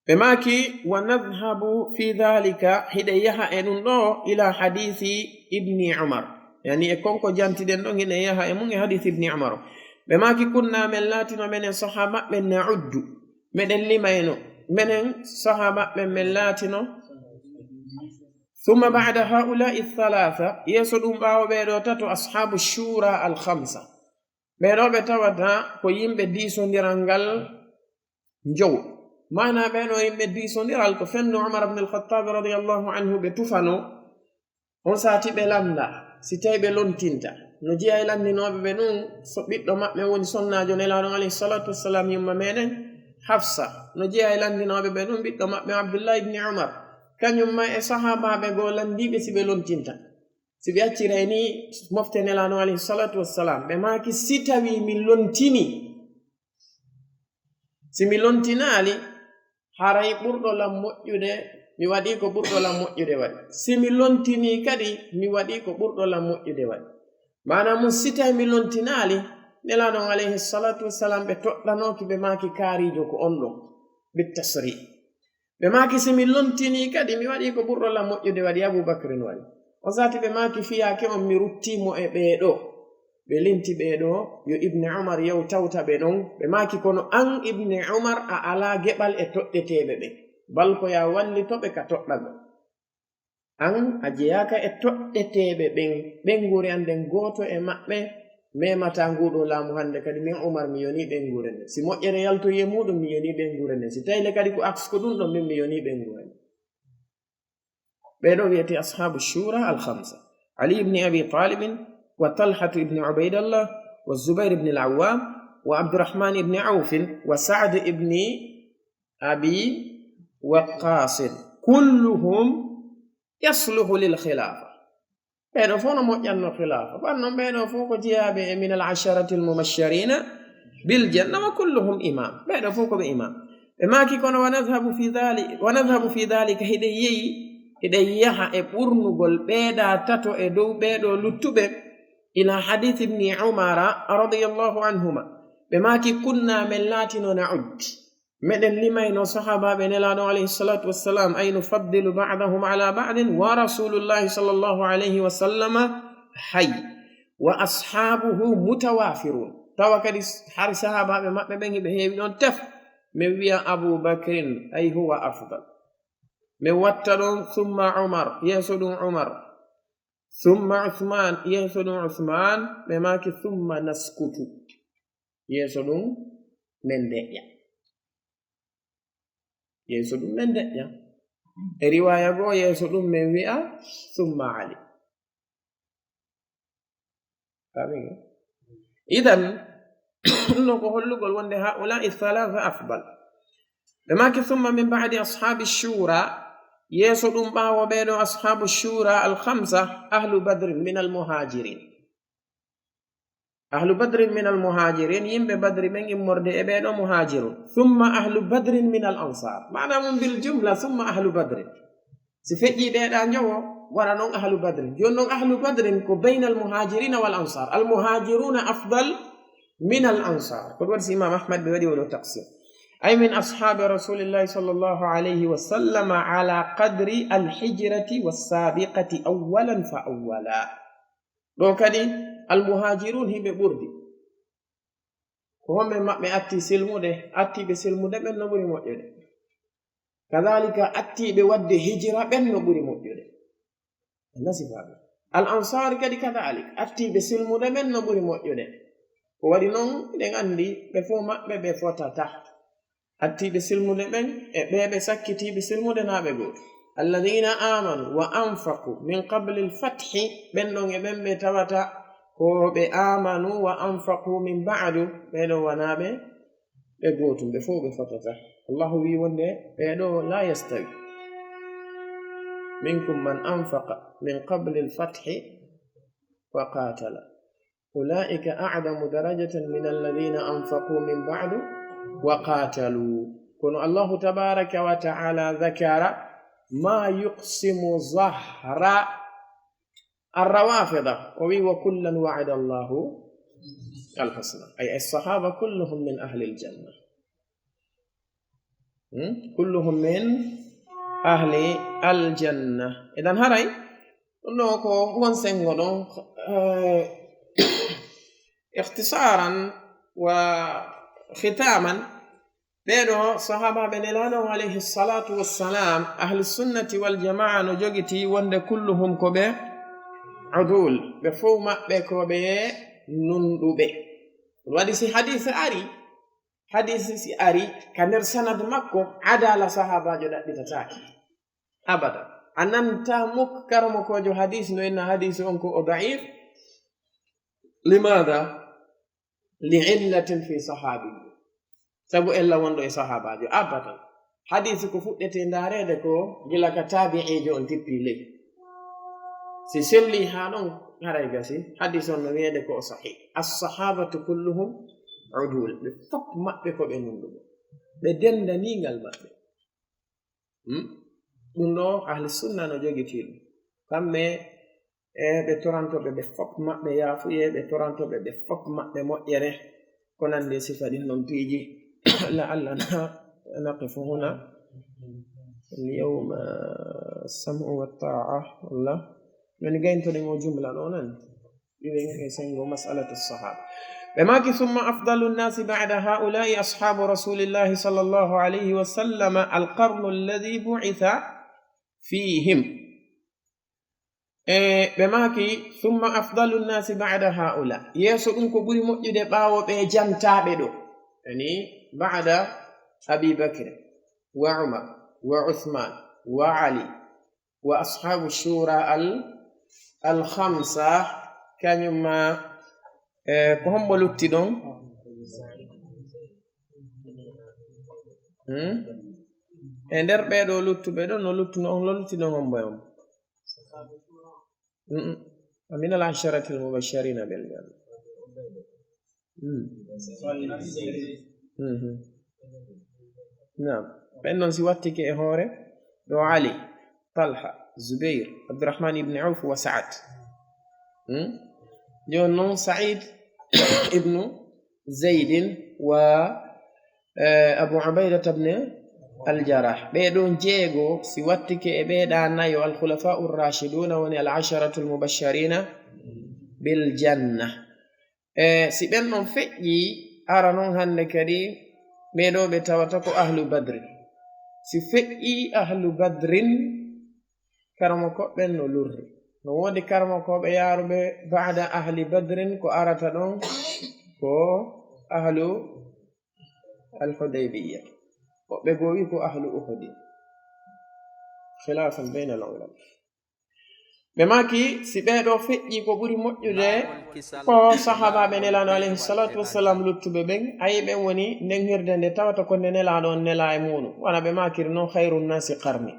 ɓe maaki wa nadhabu fi dhalika hiɗe yaha e ɗum ɗo ila hadithi ibni umar yani e konko jantiɗen ɗon hiɗe yaha e mum e hadithi ibni umar ɓe maaki kunna men laatino menen saha maɓɓe nauddu meɗen limayno menen saha maɓɓe men laatino ثم بعد هؤلاء الثلاثة يسدون باو بيدو تاتو أصحاب الشورى الخمسة ɓeɗoɓe tawata ko yimɓe diisodirangal jow mana ɓeɗo yimɓe diisodiral ko fenno umar ibn al-khattab radiyallahu anhu ɓe tufano on saati ɓe landa si tawi ɓe lontinta no jeeya landinoɓe ɓe ɗum so ɓiɗɗo maɓɓe woni sonnajo nelaɗo alayhi salatu wassalam yumma meɗen hafsa no jeeya landinoɓe ɓe ɗum ɓiɗɗo maɓɓe abdullah ibn umar kañumma e sahabaɓe goo landiɓe si ɓe lontinta si ɓe acciray ni mofte nelaɗo alayhi salatu wassalam ɓe maaki si tawi mi lontini si mi lontinaali haray ɓurɗolam moƴƴude mi waɗi ko ɓurɗolam moƴƴude waɗi si mi lontini kadi mi waɗi ko ɓurɗolam moƴƴude waɗi manam si tawi mi lontinaali nelaɗo alayhi salatu wassalam ɓe toɗɗanoki ɓe maaki kaarijo ko on ɗon bitasri ɓe maaki si mi lontini kadi mi waɗi ko ɓurɗolam moƴƴude waɗi aboubacrin waɗi o zati ɓe maaki fiyaake on mi ruttimo e ɓeeɗo ɓe linti ɓeeɗo yo ibne umar yew tawta ɓe ɗon ɓe maaki kono an ibne umar a ala geɓal e toɗɗeteɓe ɓe balko ya wallitoɓe ka toɗɗago an a jeyaka e toɗɗeteɓe ɓen ɓengure an nden gooto e maɓɓe memata nguɗo laamu hande kadi min umar mi yoni ɓengure nden si moƴƴere yaltoye muɗum mi yoni ɓengure nden si tayle kadi ko aks ko ɗum ɗon min mi yoni ɓengure nden بينهم يأتي أصحاب الشورى الخمسة علي بن أبي طالب وطلحة بن عبيد الله والزبير بن العوام وعبد الرحمن بن عوف وسعد بن أبي وقاص كلهم يصلح للخلافة بينهم فوق مؤمن الخلافة بينهم فوق جياب من العشرة المبشرين بالجنة وكلهم إمام بينهم فوق بإمام ما كيكون ونذهب في ذلك هديي إذا يها إبورنغول بيدا تاتو إدو بيدو لتوبة إلى حديث ابن عمر رضي الله عنهما بماكي كنا من لاتن نعد مدن لما إنو صحابة بن الله عليه الصلاة والسلام أي نفضل بعضهم على بعض ورسول الله صلى الله عليه وسلم حي وأصحابه متوافرون توكد حر صحابة بمكبه بهيبنون تف مبيا أبو بكر أي هو أفضل من وترون ثم عمر يسد عمر ثم عثمان يسد عثمان بماك ثم نسكت يسد من ديا yeeso ɗum men deƴƴa e riwaya goo yeeso ɗum men wi'a summa ali idan ɗum ko hollugol wonde haulai thalatha afdal ɓe maki summa min ba'di ashabi shura yeeso ɗum ɓaawo ɓeeɗo ashabu shura alhamsa ahlu badrin min almuhajirin ahlu badrin min almuhajirin yimɓe badri ɓen immorde e ɓeeɗo muhajirun summa ahlu badrin min al ansar mana mum bil jumla summa ahlu badrin si feƴƴi ɗeeɗa njowo wara noon ahlu badrin joni noon ahlu badrin ko bayna almuhajirina wal ansar almuhajiruna afdal min al ansar ko ɗum waɗi si imam ahmad ɓe waɗi oɗo taqsim ay min ashabi rasulillahi sallallahu alayhi wa sallam ala qadri alhijrati wassabiqati awalan fa awala ɗo kadi almuhajirun himɓe ɓurdi ko homɓe maɓɓe atti silmude attiɓe silmude ɓen no ɓuri moƴƴude kadalika attiɓe wadde hijra ɓen no ɓuri moƴƴude nasifaɓe al ansari kadi kadalik attiɓe silmude ɓen no ɓuri moƴƴude ko waɗi noon ɗen andi ɓe fo maɓɓe ɓe fotata attiɓe silmude ɓen e ɓeɓe sakkitiɓe silmude naɓe goto alladina amanu wa anfaqu min qabli lfathi ɓen ɗon e ɓen ɓe tawata ko ɓe amanu wa anfaqu min ba'du ɓeɗo wanaɓe ɓe gotum ɓe fo ɓe fotata allahu wi wonde ɓeɗo la yastawi minkum man anfaqa min qabli lfathi wa qatala ulaika a'damu darajatan min alladina anfaqu min ba'du wa qatalu kono allahu tabaraka wa ta'ala dhakara ma yuqsimu zahra الروافض وكلا وعد الله الحسنى أي الصحابة كلهم من أهل الجنة كلهم من أهل الجنة إذن هاي نوكو ونسنغو اختصارا وختاما بينو صحابة بنلانو عليه الصلاة والسلام أهل السنة والجماعة نجوغتي وند كلهم كبه عدول بفوما بكوبي نندوبي ودي سي حديث سي أري كنر سند مكو عدالة صحابة جدا بتتاكي أبدا أننتا مكر مكوجو حديث نو إن حديث أنكو ضعيف لماذا؟ لعلة في صحابي سبو إلا وندو صحابة جو أبدا حديث كفوتة داري دكو جلا كتابعي جو انتبي لي si selli ha ɗon haray gasi hadis on no wiyede ko sahih as-sahabatu kulluhum udul ɓe fop maɓɓe ko ɓe nunduɓe ɓe dendanigal maɓɓe ɗum ɗo ahli sunna no jogiti ɗum kamɓe ɓe torantoɓe ɓe fop maɓɓe yaafuye ɓe torantoɓe ɓe fop maɓɓe moƴƴere ko nande sifa ɗin ɗon piiji la'allana naqifu huna اليوم السمع والطاعة والله من جاين تلمو جملة نونن يسنجو مسألة الصحابة بماك ثم أفضل الناس بعد هؤلاء أصحاب رسول الله صلى الله عليه وسلم القرن الذي بعث فيهم بماك ثم أفضل الناس بعد هؤلاء يسو انكو بوري مؤجد باو بجانتا بدو يعني بعد أبي بكر وعمر وعثمان وعلي وأصحاب الشورى الخمسة كانوا كهم بلوتيدون ender ɓeɗo luttuɓe ɗo no luttino hombo yom min al asharati al mubashirina bil janna نعم فإنهم سواتك إهورة وعلي طلحة زبير عبد الرحمن بن عوف وسعد جون سعيد ابن زيد وأبو عبيدة بن الجراح بيدون جيغو سواتك إبيدا نايو الخلفاء الراشدون وني العشرة المبشرين بالجنة سيبنهم فئي أرانون هنكري بيدو بتواتكو أهل بدر سفئي أهل بدر كرمكو بنو لور نودي كرمكو بيارب بعد أهل بدر كو أرتدون كو أهل الحديبية woɓɓe goo wi ko ahlu uhudi khilafan bayna al ulama ɓe maki si ɓeeɗo feƴƴi ko ɓuri moƴƴude ko sahabaɓe nelaɗo alayhi salatu wassalam luttuɓe ɓen ayi ɓen woni nden hirde nde tawata ko nde nelaɗo on nela e muɗum wona ɓe makiri noon khayru nnasi qarni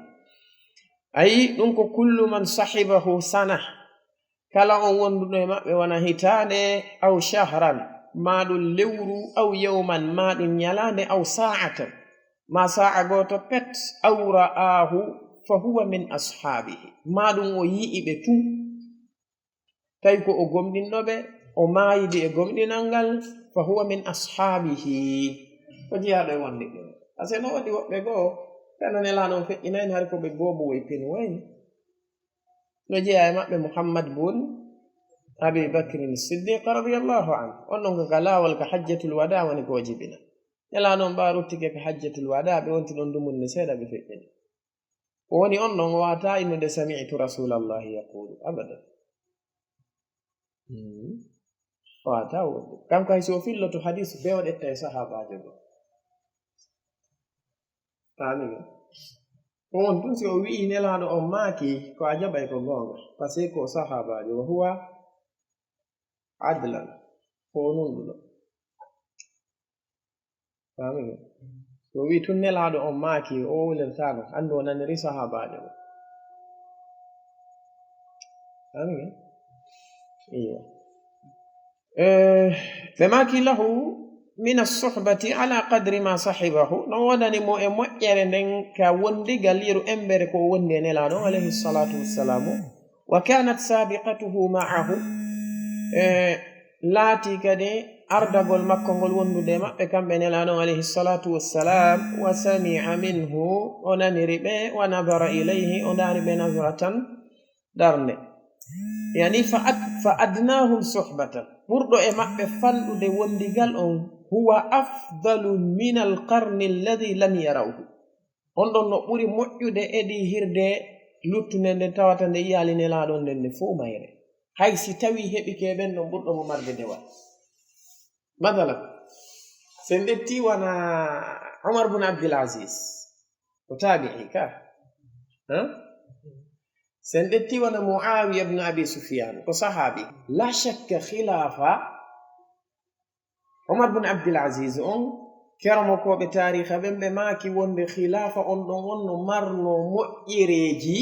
ayi ɗum ko kullu man sahibahu sana kala on wonduɗo e maɓɓe wona hitande aw shahran maɗum lewru aw yawman maɗum nyalande aw sa'atan ma sa'a goto pet aw ra'ahu fa huwa min ashabihi maɗum o yi'iɓe tun tawi ko o gomɗinnoɓe o maayidi e gomɗinal ngal fa huwa min ashabihi ko jeyaɗo e wonde ɗum par ce que no waɗi woɓɓe goo kana nelaɗon feƴƴinayni har ko ɓe goobo way peni wayni no jeeya e maɓɓe Muhammad bun Abi Bakrin Siddiq radiyallahu anhu on ɗon ko ka laawol ka hajjatul wada woni ko jibina nelaɗon ɓa ruttike ka hajjatul wada ɓe wonti ɗon dumunde seeɗa ɓe feƴƴini o woni on ɗon o wata innude sami'tu rasulallahi yaqulu abadan o wata wonde kanko hay so o filloto hadis be o ɗetta e sahabajo go amini ko won tun si o wi'i nelaɗo on maaki ko a jaɓay ko gonga par ce que ko sahabajo wa huwa adlan ko nunduɗo amini so wi tun nelaɗo on maaki o wulirtaɗo andu o naniri sahabajo o amini iyo ɓe maaki lahu min as-suhbati ala qadri ma sahibahu non waɗani mo e moƴƴere nden ka wondigal yeru embere ko wondi e nelaɗo alayhi salatu wassalamu wa kanat sabiqatuhu ma'ahu laati kadi ardagol makko ngol wondude maɓɓe kamɓe nelaɗo alayhi salatu wassalam wa sami'a minhu o naniri ɓe wa nadara ilayhi o daari ɓe nadratan darnde yani fa adnahum suhbatan ɓurɗo e maɓɓe fanɗude wondigal on huwa afdalu min alqarni alladi lam yarawhu on ɗon no ɓuri moƴƴude eɗi hirde luttunde nde tawata nde iyali nelaɗon nden nde fo mayre hay si tawi heɓi keɓen ɗon ɓurɗo mo marde dewal mathalan sen ɗetti wana Umar bun Abdul Aziz ko tabi'i ka sen ɗetti wana Muawiya ibn Abi Sufyan ko sahabi la shakka khilafa Umar bun Abdul Aziz on kermo koɓe tariha ɓen ɓe maaki wonde khilafa on ɗon wonno marno moƴƴereji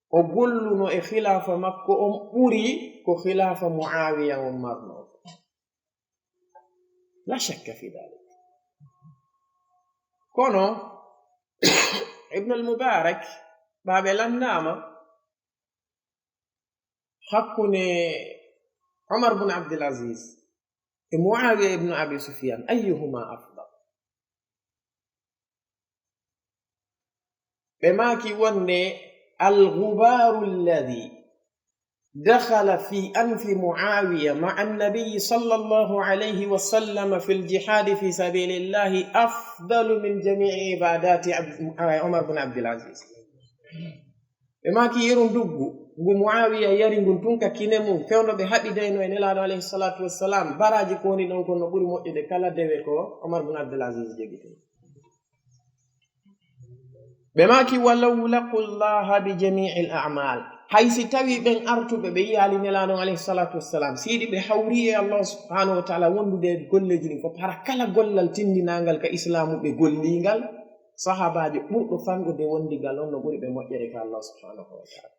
o golluno e khilafa makko on ɓuri ko khilafa Muawiya on marno la shakka fi dalik kono Ibn al-Mubarak baɓe landama hakkunde Umar bun Abdul Aziz e Muawiya ibn Abi Sufyan ayyuhuma afdal ɓe maaki wonde al-ghubaru alladhi دخل في أنف معاوية مع النبي صلى الله عليه وسلم في الجهاد في سبيل الله أفضل من جميع عبادات عمر بن عبد العزيز بما كي يرون دبو معاوية يرين تونكا كينمو كونو بحبي دينو إن الله عليه الصلاة والسلام براجي كوني نونكو نبوري مؤيدة كلا ديوكو عمر بن عبد العزيز جيبتو بما كي ولو لقوا الله بجميع الأعمال haysi tawi ɓen artuɓe ɓe yiyali nelaɗo alayhi salatu wassalam siidi ɓe hawri e Allah subhanahu wa taala wondude golleji ɗin fof hara kala gollal tindinagal ka islamu ɓe gollingal sahabaji ɓurɗo fanɗude wondigal on no ɓuri ɓe moƴƴere ka Allah subhanahu wa taala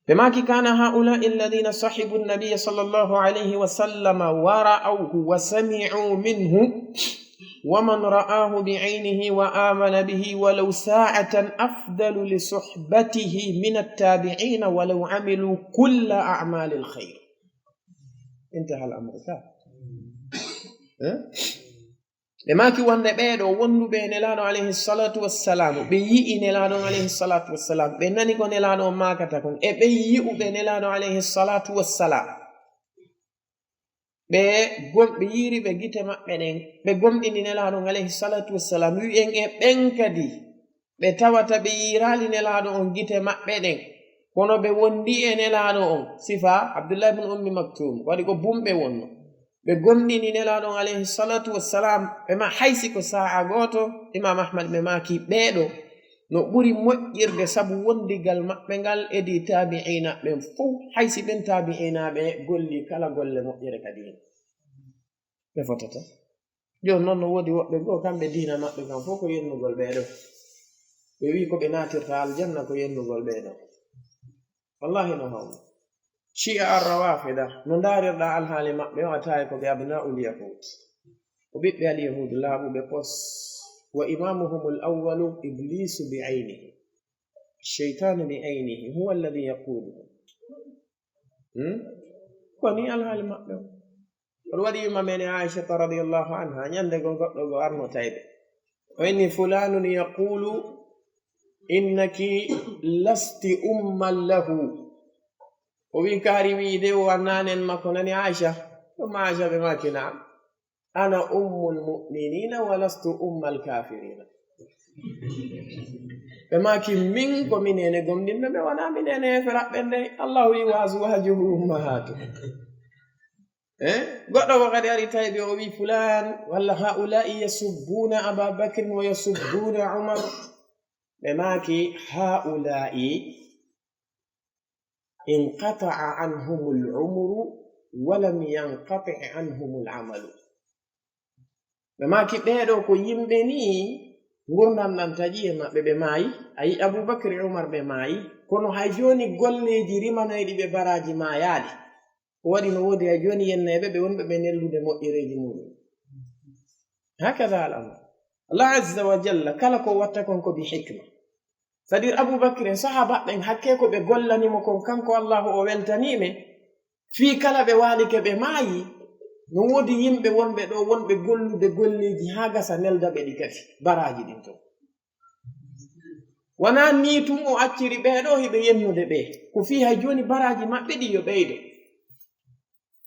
ɓe maki kana haulai alladina sahibu nabiya sallallahu alayhi wa sallama wa ra'awhu wa sami'u minhu ومن رآه بعينه وآمن به ولو ساعة أفضل لصحبته من التابعين ولو عملوا كل أعمال الخير انتهى الأمر لما كي وند بيدو وند بين لانو عليه الصلاة والسلام بيئي نلانو عليه الصلاة والسلام بيناني كون نلانو ما كتكون بيئو بين لانو عليه الصلاة والسلام ɓe yiri ɓe gite maɓɓe ɗen ɓe gomɗini nelaɗo alayhi salatu wassalam wi'en e ɓen kadi ɓe tawata ɓe yirali nelaɗo on gite maɓɓe ɗen kono ɓe wondi e nelaɗo on sifa Abdullah ibn Ummi Maktum waɗi ko bumɓe wonno ɓe gondini nelaɗon alayhi salatu wassalam ɓe ma haysi ko sa'a goto imam ahmad ɓe maki ɓeeɗo no ɓuri moƴƴirde sabu wondigal maɓɓe ngal edi tabi'ina ɓen fof haysi ɓen tabi'ina ɓe golli kala golle moƴƴere kadi ɓe fotata joni noon no woodi woɓɓe goo kamɓe diina maɓɓe kam fof ko yennugol ɓeeɗo ɓe wi ko ɓe natirta aljanna ko yennugol ɓeeɗo wallahi no hawni shi'a arrawafida no ndarirɗa alhaali maɓɓe o atawi ko ɓe abna'ul yahud ko ɓiɓɓe al yahud laaɓuɓe pos wa imamuhum al awwalu iblisu bi aynihi الشيطان بعينه هو الذي يقوده koni alhaali maɓɓe oɗo waɗi yuma men Aisha radiyallahu anha ñande go goɗɗo go arno tayɓe o inni fulanun yaqulu innaki lasti umman lahu o wi kaari wiide o wannanen makko nani Aisha ɗum Aisha ɓe maki naam ana ummul mu'minina wa lastu ummal kafirina ɓe maki min ko minene gomɗinɓe ɓe wona minene feraɓɓe nde allahu wi wa azwajuhu ummahatu goɗɗo ko kadi ari tayɓe o wi fulan walla haula'i yasubbuna aba bakrin wa yasubbuna umar ɓe maki haula'i inqata'a anhum al-umru wa lam yanqati' anhum al-amalu ɓe maki ɓeeɗo ko yimɓe ni gurdam ɗam taƴi e maɓɓe ɓe maayi ayi aboubacry umar ɓe maayi kono hay joni golleji rimanoyɗi ɓe baraji maayaɗi ko waɗi no woodi hay joni yenneɓe ɓe wonɓe ɓe nellude moƴƴereji muɗum hakada al amr allah azza wa jalla kala ko watta kon ko bi hikma c'est à dire aboubacry sahaba ɓen hakke ko ɓe gollanimo kon kanko allahu o weltanime fii kala ɓe waalike ɓe maayi no woodi yimɓe wonɓe ɗo wonɓe gollude golleji haa gasa nelda ɓe ɗi kadi baraji ɗin to wona ni tum o acciri ɓeeɗo hiɓe yennude ɓe ko fii hay joni baraji maɓɓe ɗi yo ɓeydo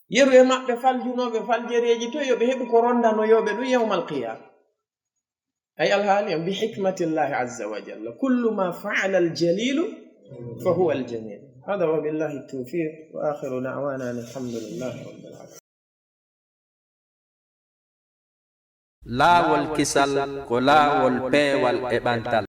yeru e maɓɓe faljunoɓe faljereji to yo ɓe heɓu ko rondanoyoɓe ɗum yawmal qiyama ay alhaali am bi hikmatillahi azza wa jalla kullu ma fa'ala aljalilu fa huwa aljamil hada wa billahi tawfiq wa akhiru da'wana alhamdulillahi rabbil alamin laawol kisal ko laawol peewal e ɓantal